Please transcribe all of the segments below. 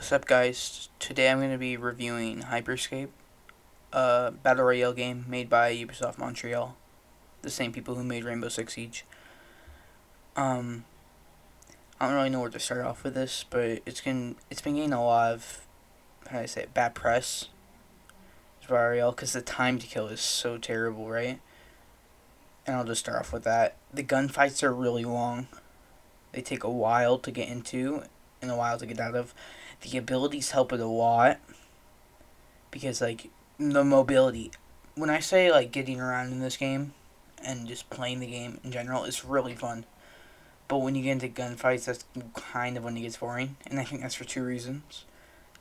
What's up, guys? Today I'm going to be reviewing Hyperscape, a Battle Royale game made by Ubisoft Montreal, the same people who made Rainbow Six Siege. Um, I don't really know where to start off with this, but it's been getting a lot of, how do I say it, bad press, Battle Royale, because the time to kill is so terrible, right? And I'll just start off with that. The gunfights are really long. They take a while to get into and a while to get out of. The abilities help it a lot because the mobility, when I say getting around in this game and just playing the game in general, is really fun. But when you get into gunfights, that's kind of when it gets boring, and I think that's for two reasons.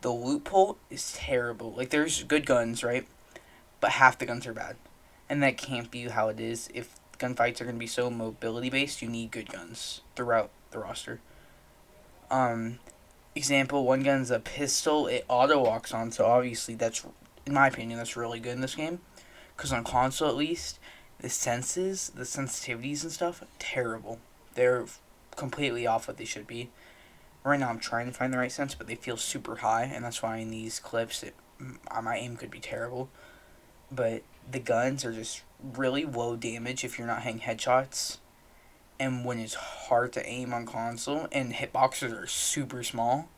The loot pool is terrible. Like, there's good guns, right? But half the guns are bad, and that can't be how it is. If gunfights are going to be so mobility based, you need good guns throughout the roster. Um, Example, one gun's a pistol, it auto walks on, so obviously that's, in my opinion, that's really good in this game. Because on console, at least, the senses, the sensitivities and stuff, terrible. They're completely off what they should be. Right now I'm trying to find the right sense, but they feel super high, and that's why in these clips, my aim could be terrible. But the guns are just really low damage if you're not hitting headshots. And when it's hard to aim on console, and hitboxes are super small,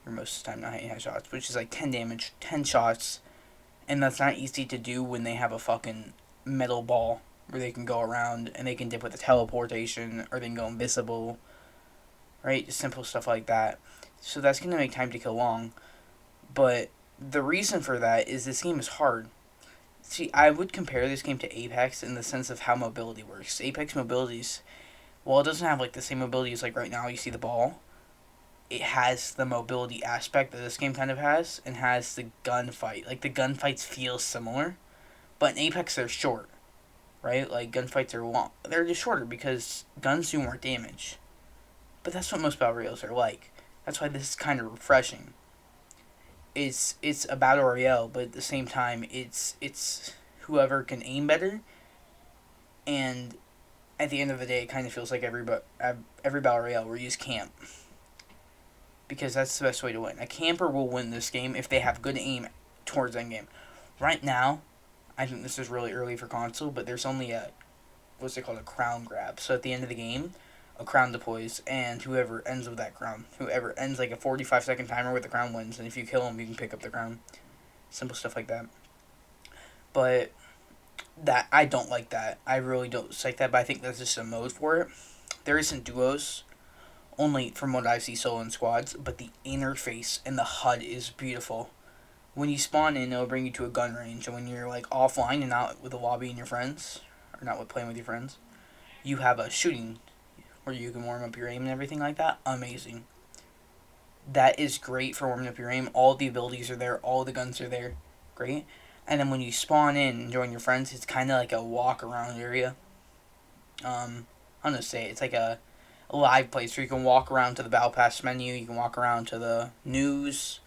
you're most of the time not hitting headshots, which is like 10 damage, 10 shots, and that's not easy to do when they have a fucking metal ball where they can go around and they can dip with the teleportation or they can go invisible, right? Just simple stuff like that. So that's going to make time to kill long, but the reason for that is this game is hard. See, I would compare this game to Apex in the sense of how mobility works. Apex mobility's, well, it doesn't have the same mobility as right now you see the ball. It has the mobility aspect that this game kind of has, and has the gunfight. The gunfights feel similar, but in Apex they're short, right? Gunfights are long. They're just shorter because guns do more damage. But that's what most battle royales are like. That's why this is kind of refreshing. It's a battle royale, but at the same time, it's whoever can aim better, and at the end of the day, it kind of feels like every battle royale where you use camp, because that's the best way to win. A camper will win this game if they have good aim towards endgame. Right now, I think this is really early for console, but there's only what's it called, a crown grab. So at the end of the game, a crown deploys, and whoever ends with that crown, whoever ends a 45-second timer with the crown wins, and if you kill them, you can pick up the crown. Simple stuff like that. But that, I don't like that. I really don't like that, but I think that's just a mode for it. There isn't duos, only from what I see solo and squads, but the interface and the HUD is beautiful. When you spawn in, it'll bring you to a gun range, and when you're offline and not with the lobby and your friends, or not with playing with your friends, you have a shooting where you can warm up your aim and everything like that. Amazing. That is great for warming up your aim. All the abilities are there, all the guns are there. Great. And then when you spawn in and join your friends, it's kind of like a walk around area. I'm gonna say it's like a live place where you can walk around to the Battle Pass menu, you can walk around to the news,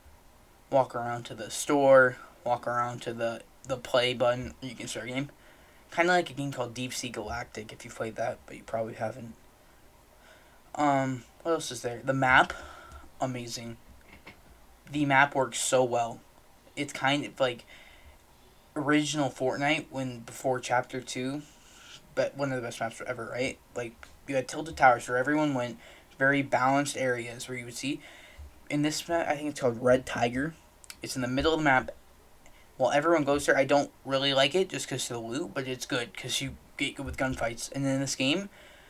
walk around to the store, walk around to the play button, you can start a game. Kind of like a game called Deep Sea Galactic, if you played that, but you probably haven't. What else is there? The map, amazing. The map works so well. It's kind of like original Fortnite before Chapter 2, but one of the best maps ever, right? You had tilted towers where everyone went, very balanced areas where you would see. In this map, I think it's called Red Tiger. It's in the middle of the map. Well, everyone goes there. I don't really like it just because of the loot, but it's good because you get good with gunfights. And in this game,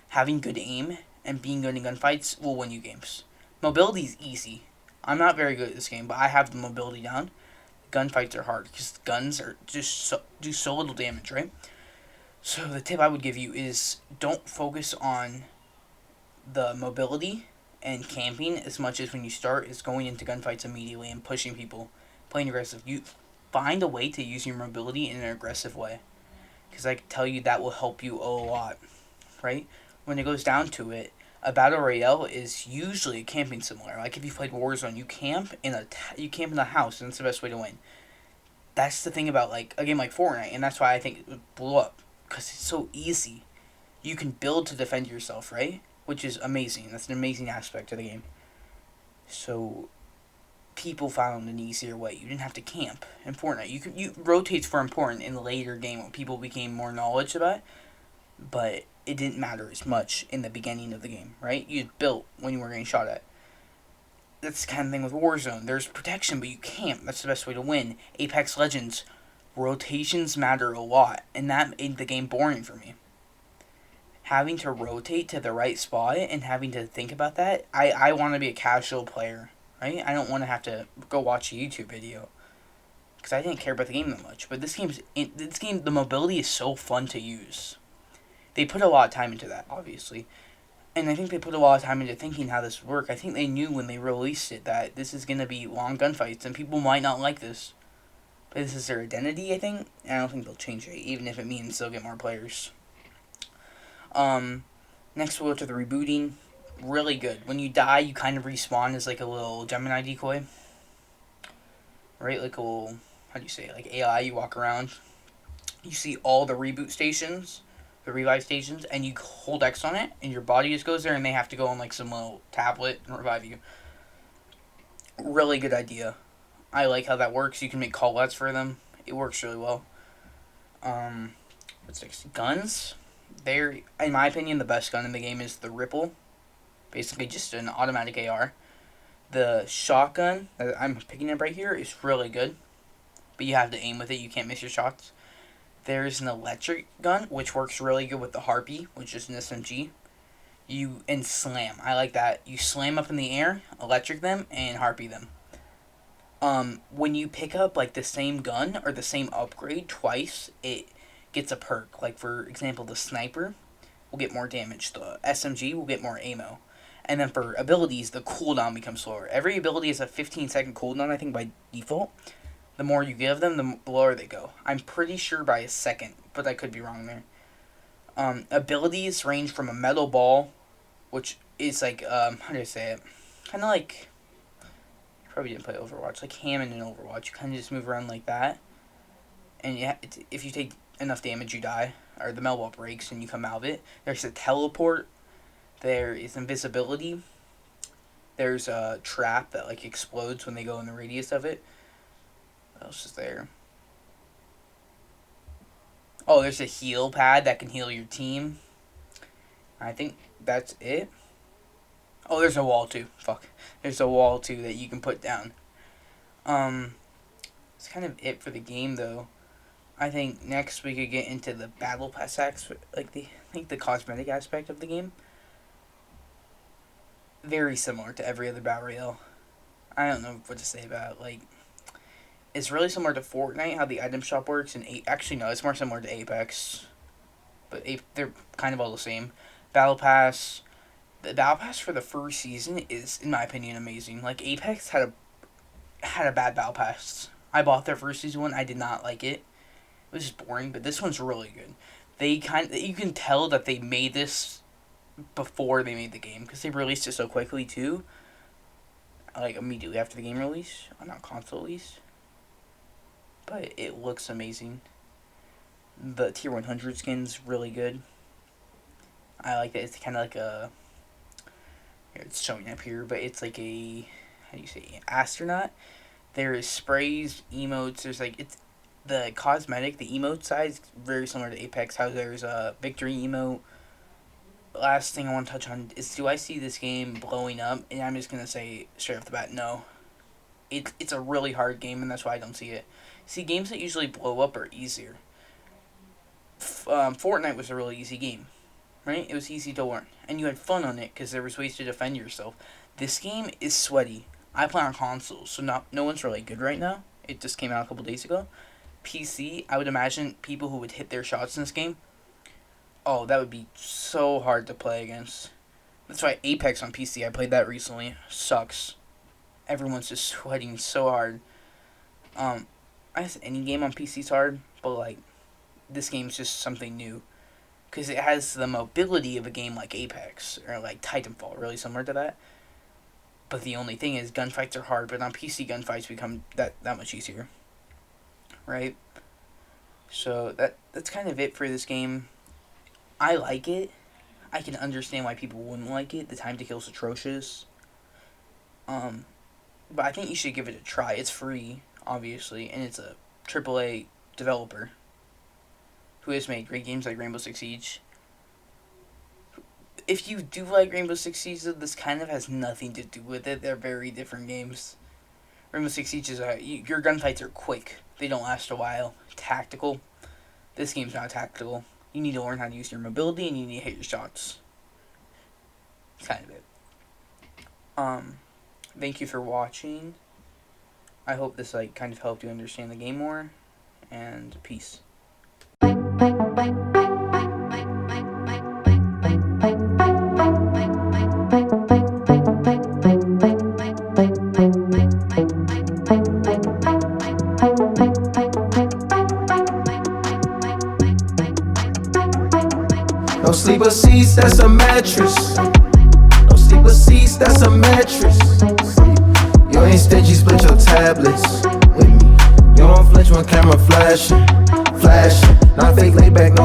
having good aim and being good in gunfights will win you games. Mobility is easy. I'm not very good at this game, but I have the mobility down. Gunfights are hard because guns are just do so little damage, right? So the tip I would give you is don't focus on the mobility and camping as much as when you start is going into gunfights immediately and pushing people, playing aggressive. You find a way to use your mobility in an aggressive way, because I can tell you that will help you a lot, right? When it goes down to it, a battle royale is usually a camping similar. Like if you played Warzone, you camp in a house, and it's the best way to win. That's the thing about a game like Fortnite, and that's why I think it blew up, because it's so easy. You can build to defend yourself, right? Which is amazing. That's an amazing aspect of the game. So people found an easier way. You didn't have to camp in Fortnite. You rotates were important in the later game when people became more knowledge about it, but it didn't matter as much in the beginning of the game, right? You built when you were getting shot at. That's the kind of thing with Warzone. There's protection, but you camp. That's the best way to win. Apex Legends, rotations matter a lot, and that made the game boring for me. Having to rotate to the right spot and having to think about that, I want to be a casual player, right? I don't want to have to go watch a YouTube video because I didn't care about the game that much. But this game, the mobility is so fun to use. They put a lot of time into that, obviously. And I think they put a lot of time into thinking how this would work. I think they knew when they released it that this is going to be long gunfights and people might not like this. But this is their identity, I think. And I don't think they'll change it, even if it means they'll get more players. Next we'll go to the rebooting. Really good. When you die, you kind of respawn as like a little Gemini decoy. Right? Like a little, how do you say it? Like AI, you walk around. You see all the reboot stations, the revive stations, and you hold X on it, and your body just goes there, and they have to go on like some little tablet and revive you. Really good idea. I like how that works. You can make call-outs for them. It works really well. What's next? Guns. They're, in my opinion, the best gun in the game is the Ripple. Basically just an automatic AR. The shotgun that I'm picking up right here is really good, but you have to aim with it. You can't miss your shots. There's an electric gun, which works really good with the Harpy, which is an SMG. And slam. I like that. You slam up in the air, electric them, and Harpy them. When you pick up like the same gun or the same upgrade twice, it gets a perk. Like for example, the sniper will get more damage. The SMG will get more ammo. And then for abilities, the cooldown becomes slower. Every ability has a 15-second cooldown, I think, by default. The more you give them, the lower they go. I'm pretty sure by a second, but I could be wrong there. Abilities range from a metal ball, which is like, how do I say it? Kind of like, you probably didn't play Overwatch, like Hammond in Overwatch. You kind of just move around like that. And if you take enough damage, you die. Or the metal ball breaks and you come out of it. There's a teleport. There is invisibility. There's a trap that like explodes when they go in the radius of it. What else is there? Oh, there's a heal pad that can heal your team. I think that's it. Oh, there's a wall too. Fuck. There's a wall too that you can put down. It's kind of it for the game though. I think next we could get into the battle pass like the cosmetic aspect of the game. Very similar to every other Battle Royale. I don't know what to say about it. Like, it's really similar to Fortnite, how the item shop works, and actually no, it's more similar to Apex. But they're kind of all the same. Battle Pass. The Battle Pass for the first season is, in my opinion, amazing. Like Apex had a bad Battle Pass. I bought their first season one. I did not like it. It was just boring. But this one's really good. You can tell that they made this before they made the game because they released it so quickly too. Like immediately after the game release, not console release. But it looks amazing. The tier 100 skin's really good. I like that. It's kind of like a. It's showing up here, but it's like a, how do you say, astronaut. There is sprays, emotes. There's like it's the cosmetic, the emote side is very similar to Apex. How there's a victory emote. Last thing I want to touch on is, do I see this game blowing up? And I'm just going to say straight off the bat, no. It's a really hard game, and that's why I don't see it. See, games that usually blow up are easier. Fortnite was a really easy game, right? It was easy to learn, and you had fun on it because there was ways to defend yourself. This game is sweaty. I play on consoles, so no one's really good right now. It just came out a couple days ago. PC, I would imagine people who would hit their shots in this game, oh, that would be so hard to play against. That's why Apex on PC, I played that recently, sucks. Everyone's just sweating so hard. I guess any game on PC is hard, but like, this game's just something new. Because it has the mobility of a game like Apex, or like Titanfall, really similar to that. But the only thing is, gunfights are hard, but on PC, gunfights become that much easier. Right? So, that's kind of it for this game. I like it. I can understand why people wouldn't like it. The time to kill is atrocious. but I think you should give it a try. It's free, obviously, and it's a AAA developer who has made great games like Rainbow Six Siege. If you do like Rainbow Six Siege, this kind of has nothing to do with it. They're very different games. Rainbow Six Siege is your gunfights are quick. They don't last a while. Tactical. This game's not tactical. You need to learn how to use your mobility and you need to hit your shots. That's kind of it. Thank you for watching. I hope this kind of helped you understand the game more. And peace. No sleeper seats, that's a mattress. No sleeper seats, that's a mattress. You ain't stingy, split your tablets with me. You don't flinch when camera flashing. Not fake laid back, no